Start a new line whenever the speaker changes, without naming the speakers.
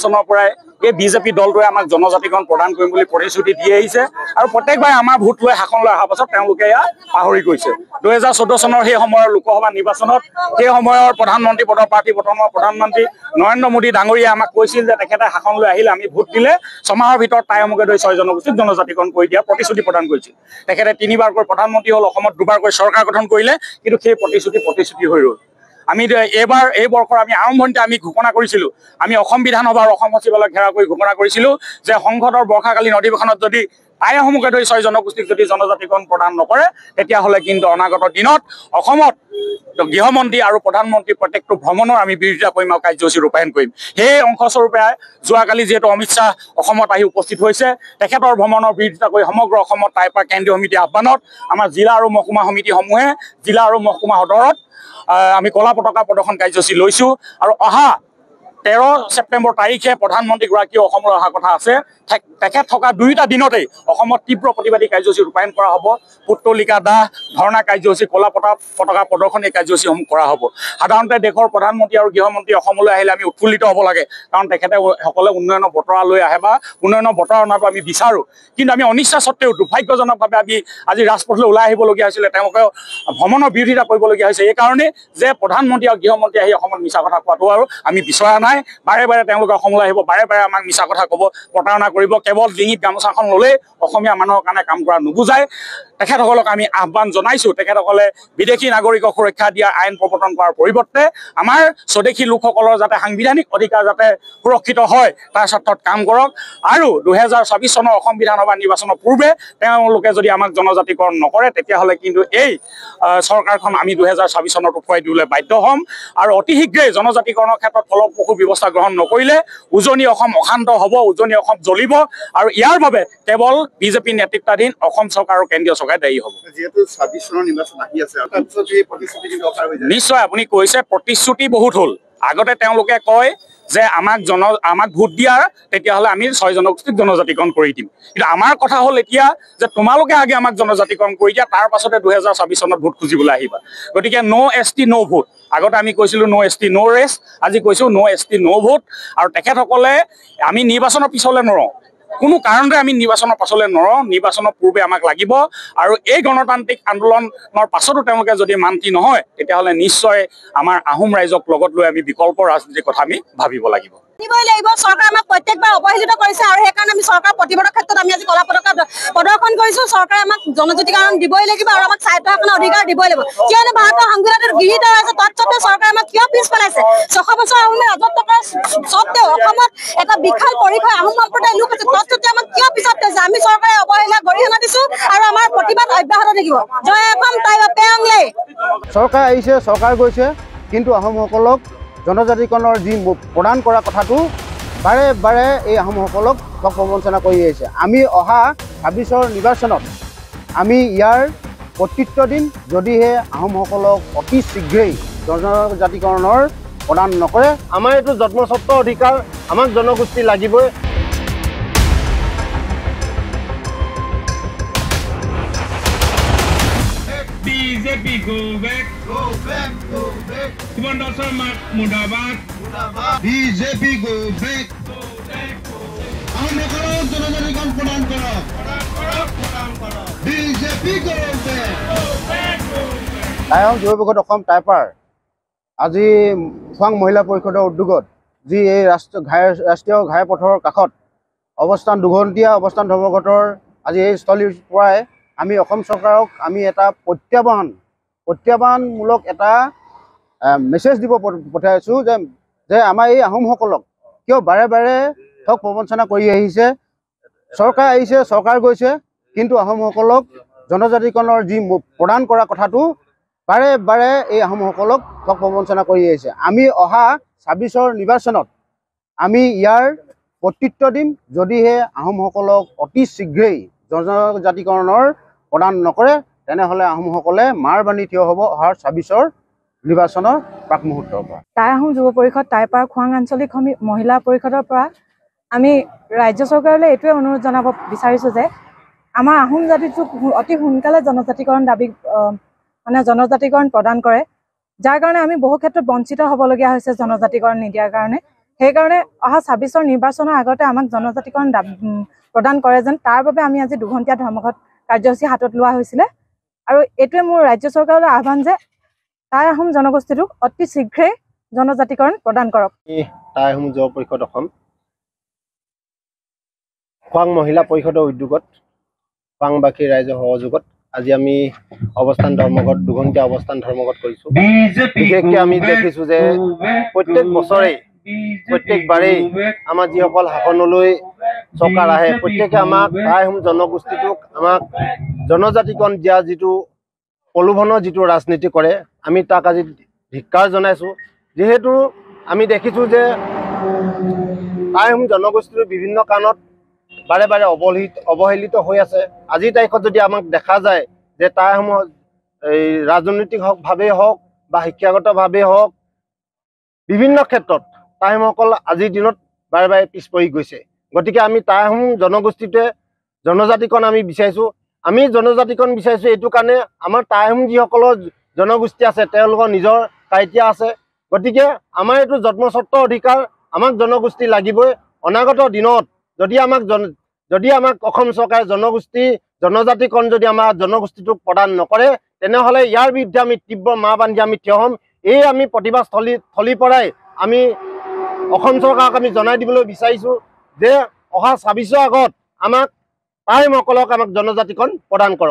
চনৰ পৰাই এই বিজেপি দলটোৱে আমাক জনজাতিকৰণ প্ৰদান কৰিম বুলি প্ৰতিশ্ৰুতি দি আহিছে আৰু প্ৰত্যেকবাৰে আমাৰ ভোট লৈ শাসন লৈ অহাৰ পাছত তেওঁলোকে এয়া পাহৰি গৈছে। 2014 চনৰ সেই সময়ৰ লোকসভা নিৰ্বাচনত সেই সময়ৰ প্ৰধানমন্ত্ৰী পদৰ প্ৰাৰ্থী বৰ্তমানৰ প্ৰধানমন্ত্ৰী নৰেন্দ্ৰ মোদী ডাঙৰীয়াই আমাক কৈছিল যে তেখেতে শাসন লৈ আহিলে আমি ভোট দিলে 6 মাহৰ ভিতৰত টাই অমুকে ধৰি 6 জনগোষ্ঠীক জনজাতিকৰণ কৰি দিয়া প্ৰতিশ্ৰুতি প্ৰদান কৰিছিল। তেখেতে 3বাৰকৈ প্ৰধানমন্ত্ৰী হ'ল, অসমত 2বাৰকৈ চৰকাৰ গঠন কৰিলে, কিন্তু সেই প্ৰতিশ্ৰুতি হৈ ৰ'ল। আমি এই বৰ্ষৰ আমি আৰম্ভণিতে আমি ঘোষণা কৰিছিলোঁ, আমি অসম বিধানসভা আৰু অসম সচিবালয় ঘেৰাও কৰি ঘোষণা কৰিছিলোঁ যে সংসদৰ বৰ্ষাকালীন অধিৱেশনত যদি টাই অসমকে ধৰি 6 জনগোষ্ঠীক যদি জনজাতিকৰণ প্ৰদান নকৰে তেতিয়াহ'লে কিন্তু অনাগত দিনত অসমত গৃহমন্ত্ৰী আৰু প্ৰধানমন্ত্ৰী প্ৰত্যেকটো ভ্ৰমণৰ আমি বিৰোধিতা কৰিম আৰু কাৰ্যসূচী ৰূপায়ণ কৰিম। সেই অংশস্বৰূপে যোৱাকালি যিহেতু অমিত শ্বাহ অসমত আহি উপস্থিত হৈছে, তেখেতৰ ভ্ৰমণৰ বিৰোধিতা কৰি সমগ্ৰ অসমত টাই পৰা কেন্দ্ৰীয় সমিতিৰ আহ্বানত আমাৰ জিলা আৰু মহকুমা সমিতিসমূহে জিলা আৰু মহকুমা সদৰত আমি কলা পতাকা প্ৰদৰ্শন কাৰ্যসূচী লৈছোঁ আৰু অহা 13 ছেপ্টেম্বৰ তাৰিখে প্ৰধানমন্ত্ৰীগৰাকীয়ে অসমলৈ অহা কথা আছে। তেখেত থকা 2টা দিনতেই অসমত তীব্ৰ প্ৰতিবাদী কাৰ্যসূচী ৰূপায়ণ কৰা হ'ব। পুতলিকা দাহ, ধৰ্ণা কাৰ্যসূচী, কলা পতাকা প্ৰদৰ্শন এই কাৰ্যসূচীসমূহ কৰা হ'ব। সাধাৰণতে দেশৰ প্ৰধানমন্ত্ৰী আৰু গৃহমন্ত্ৰী অসমলৈ আহিলে আমি উৎফুল্লিত হ'ব লাগে, কাৰণ তেখেতে সকলে উন্নয়নৰ বতৰা লৈ আহে বা উন্নয়নৰ বতৰা অনাটো আমি বিচাৰোঁ। কিন্তু আমি অনিচ্ছা সত্ত্বেও দুৰ্ভাগ্যজনকভাৱে আমি আজি ৰাজপথলৈ ওলাই আহিবলগীয়া হৈছিলে, তেওঁলোকে ভ্ৰমণৰ বিৰোধিতা কৰিবলগীয়া হৈছে। এইকাৰণে যে প্ৰধানমন্ত্ৰী আৰু গৃহমন্ত্ৰী আহি অসমত মিছা কথা কোৱাটো আৰু আমি বিচৰা নাই। বাৰে বাৰে তেওঁলোকে অসমলৈ আহিব, বাৰে বাৰে আমাক মিছা কথা ক'ব, প্ৰতাৰণা কৰিব। কেৱল ডিঙিত গামোচাখন ল'লেই অসমীয়া মানুহৰ কাৰণে কাম কৰা নুবুজায়। তেখেতসকলক আমি আহ্বান জনাইছোঁ, তেখেতসকলে বিদেশী নাগৰিকক সুৰক্ষা দিয়া আইন প্ৰৱৰ্তন কৰাৰ পৰিৱৰ্তে আমাৰ স্বদেশী লোকসকলৰ যাতে সাংবিধানিক অধিকাৰ যাতে সুৰক্ষিত হয় তাৰ স্বাৰ্থত কাম কৰক। আৰু 2026 চনৰ অসম বিধানসভা নিৰ্বাচনৰ পূৰ্বে তেওঁলোকে যদি আমাক জনজাতিকৰণ নকৰে তেতিয়াহ'লে কিন্তু এই চৰকাৰখন আমি 2026 চনত উঠুৱাই দিবলৈ বাধ্য হ'ম। আৰু অতি শীঘ্ৰেই জনজাতিকৰণৰ ক্ষেত্ৰত ফলপ্ৰসূ ব্যৱস্থা গ্ৰহণ নকৰিলে উজনি অসম অশান্ত হ'ব, উজনি অসম জ্বলিব আৰু ইয়াৰ বাবে কেৱল বিজেপি নেতৃত্বাধীন অসম চৰকাৰ আৰু কেন্দ্ৰীয় চৰকাৰ দায়ী হ'ব। নিশ্চয় আপুনি কৈছে প্ৰতিশ্ৰুতি বহুত হ'ল। আগতে তেওঁলোকে কয় যে আমাক ভোট দিয়া তেতিয়াহ'লে আমি 6 জনগোষ্ঠীক জনজাতিকৰণ কৰি দিম, কিন্তু আমাৰ কথা হ'ল এতিয়া যে তোমালোকে আগে আমাক জনজাতিকৰণ কৰি দিয়া, তাৰ পাছতে 2026 চনত ভোট খুজিবলৈ আহিবা। গতিকে ন' ST ন' ভোট। আগতে আমি কৈছিলোঁ ন' ST ন' ৰেছ, আজি কৈছোঁ ন' ST ন' ভোট। আৰু তেখেতসকলে আমি নিৰ্বাচনৰ পিছলৈ নৰওঁ, কোনো কাৰণতে আমি নিৰ্বাচনৰ পাছলৈ নৰওঁ, নিৰ্বাচনৰ পূৰ্বে আমাক লাগিব। আৰু এই গণতান্ত্ৰিক আন্দোলনৰ পাছতো তেওঁলোকে যদি মান্তি নহয় তেতিয়াহ'লে নিশ্চয় আমাৰ আহোম ৰাইজক লগত লৈ আমি বিকল্প ৰাজনীতিৰ কথা আমি ভাবিব লাগিব।
চৰকাৰে আমাক প্ৰত্যেকবাৰ অপৰাজিত কৰিছে আৰু সেইকাৰণে আমি চৰকাৰ প্ৰতিবাদৰ ক্ষেত্ৰত আমি আজি কলা পতাকা প্ৰদৰ্শন কৰিছোঁ। চৰকাৰে আমাক জনজাতিকৰণ দিবই লাগিব আৰু আমাক স্বায়ত্ব শাসনৰ অধিকাৰ দিবই লাগিব, কিয়নো ভাৰতৰ সংবিধানত গৃহীত আছে। তৎসত্ত্বেও চৰকাৰে আমাক কিয় পিছ পেলাইছে? 600 বছৰ আহোমে ৰাজত্ব কৰাৰ স্বত্তেও অসমত এটা বিশাল পৰিসৰ আহোম সম্প্ৰদায়ৰ লোক আছে, তৎসত্ত্বেও আমাক কিয় পিছত পেলাইছে? আমি চৰকাৰে অৱহেলা গৰিহণা দিছোঁ আৰু আমাৰ প্ৰতিবাদ অব্যাহত থাকিব। জয় অসম, টাই পেংলে।
চৰকাৰ আহিছে, চৰকাৰ গৈছে, কিন্তু আহোমসকলক জনজাতিকৰণৰ যি প্ৰদান কৰা কথাটো বাৰে বাৰে এই আহোমসকলক প্ৰবঞ্চনা কৰি আহিছে। আমি অহা 26 নিৰ্বাচনত আমি ইয়াৰ কৰ্তৃত্ব দিম, যদিহে আহোমসকলক অতি শীঘ্ৰেই জনজাতিকৰণৰ প্ৰদান নকৰে। আমাৰ এইটো জন্মস্বত্ব অধিকাৰ, আমাক জনগোষ্ঠী লাগিবই।
BJP go back, go back, go back. Himanta Sharma mundabad, mundabad. BJP go back, go back, go back. Ahom hokolok jonojatikorণ প্ৰদান কৰক, প্ৰদান কৰক, প্ৰদান
টাই আহোম যুৱ পৰিষদ অসম টাইপাৰ আজি খোৱাং মহিলা পৰিষদৰ উদ্যোগত যি এই ৰাষ্ট্ৰীয় ঘাইপথৰ কাষত অৱস্থান দুঘণ্টীয়া অৱস্থান ধৰ্মঘটৰ আজি এই স্থলীৰ পৰাই আমি অসম চৰকাৰক আমি এটা প্ৰত্যাহ্বানমূলক এটা মেছেজ দিব পঠাইছোঁ যে আমাৰ এই আহোমসকলক কিয় বাৰে বাৰে ঠগ প্ৰবঞ্চনা কৰি আহিছে। চৰকাৰ আহিছে, চৰকাৰ গৈছে, কিন্তু আহোমসকলক জনজাতিকৰণৰ যি প্ৰদান কৰা কথাটো বাৰে বাৰে এই আহোমসকলক ঠগ প্ৰবঞ্চনা কৰি আহিছে। আমি অহা ২৬ৰ নিৰ্বাচনত আমি ইয়াৰ প্ৰত্যুত্তৰ দিম যদিহে আহোমসকলক অতি শীঘ্ৰেই জনজাতিকৰণৰ প্ৰদান নকৰে, তেনেহ'লে আহোমসকলে মাৰ বান্ধি থিয় হ'ব অহাৰ ২৬ৰ নিৰ্বাচনৰ প্ৰাক মুহূৰ্তৰ পৰা।
টাই আহোম যুৱ পৰিষদ টাইপাৰ খোৱাং আঞ্চলিক মহিলা পৰিষদৰ পৰা আমি ৰাজ্য চৰকাৰলৈ এইটোৱে অনুৰোধ জনাব বিচাৰিছোঁ যে আমাৰ আহোম জাতিটোক অতি সোনকালে জনজাতিকৰণ জনজাতিকৰণ প্ৰদান কৰে, যাৰ কাৰণে আমি বহু ক্ষেত্ৰত বঞ্চিত হ'বলগীয়া হৈছে জনজাতিকৰণ নিদিয়াৰ কাৰণে। সেইকাৰণে অহা ২৬ৰ নিৰ্বাচনৰ আগতে আমাক জনজাতিকৰণ প্ৰদান কৰে যেন, তাৰ বাবে আমি আজি দুঘণ্টীয়া ধৰ্মঘট কাৰ্যসূচী হাতত লোৱা হৈছিলে। আৰু এইটোৱে মোৰ ৰাজ্য চৰকাৰলৈ আহ্বান যে টাই আহোম জনগোষ্ঠীটোক অতি শীঘ্ৰেই জনজাতিকৰণ প্ৰদান কৰক।
টাই আহোম যুৱ পৰিষদ অসম খোৱাং মহিলা পৰিষদৰ উদ্যোগত খোৱাংবাসী ৰাইজৰ সহযোগত আজি আমি দুঘণ্টীয়া অৱস্থান ধৰ্মঘট কৰিছোঁ। বিশেষকৈ আমি দেখিছোঁ যে প্ৰত্যেকবাৰেই আমাৰ যিসকল শাসনলৈ চৰকাৰ আহে প্ৰত্যেকে আমাক টাই আহোম জনগোষ্ঠীটোক আমাক জনজাতিকৰণ দিয়া যিটো প্ৰলোভনৰ যিটো ৰাজনীতি কৰে, আমি তাক আজি ধিক্কাৰ জনাইছোঁ। যিহেতু আমি দেখিছোঁ যে টাই আহোম জনগোষ্ঠীৰ বিভিন্ন কাৰণত বাৰে বাৰে অৱহেলিত হৈ আছে। আজিৰ তাৰিখত যদি আমাক দেখা যায় যে টাই আহোমৰ এই ৰাজনৈতিকভাৱেই হওক বা শিক্ষাগতভাৱেই হওক বিভিন্ন ক্ষেত্ৰত টাই আহোমসকল আজিৰ দিনত বাৰে বাৰে পিছ পৰি গৈছে। গতিকে আমি টাই আহোম জনগোষ্ঠীটোৱে জনজাতিকৰণ আমি বিচাৰিছোঁ। আমি জনজাতিকৰণ বিচাৰিছোঁ এইটো কাৰণে আমাৰ টাই আহোম যিসকলৰ জনগোষ্ঠী আছে তেওঁলোকৰ নিজৰ কাইটিয়া আছে। গতিকে আমাৰ এইটো জন্মস্বত্ব অধিকাৰ, আমাক জনগোষ্ঠী লাগিবই। অনাগত দিনত যদি আমাক অসম চৰকাৰে জনজাতিকৰণ যদি আমাৰ জনগোষ্ঠীটোক প্ৰদান নকৰে, তেনেহ'লে ইয়াৰ বিৰুদ্ধে আমি তীব্ৰ মাৰ বান্ধি আমি থিয় হ'ম। এই আমি প্ৰতিবাদ স্থলীৰ পৰাই আমি অসম চৰকাৰক আমি জনাই দিবলৈ বিচাৰিছোঁ যে অহা ২৬ৰ আগত আমাক টাই আহোমসকলক আমাক জনজাতিকৰণ প্ৰদান কৰক।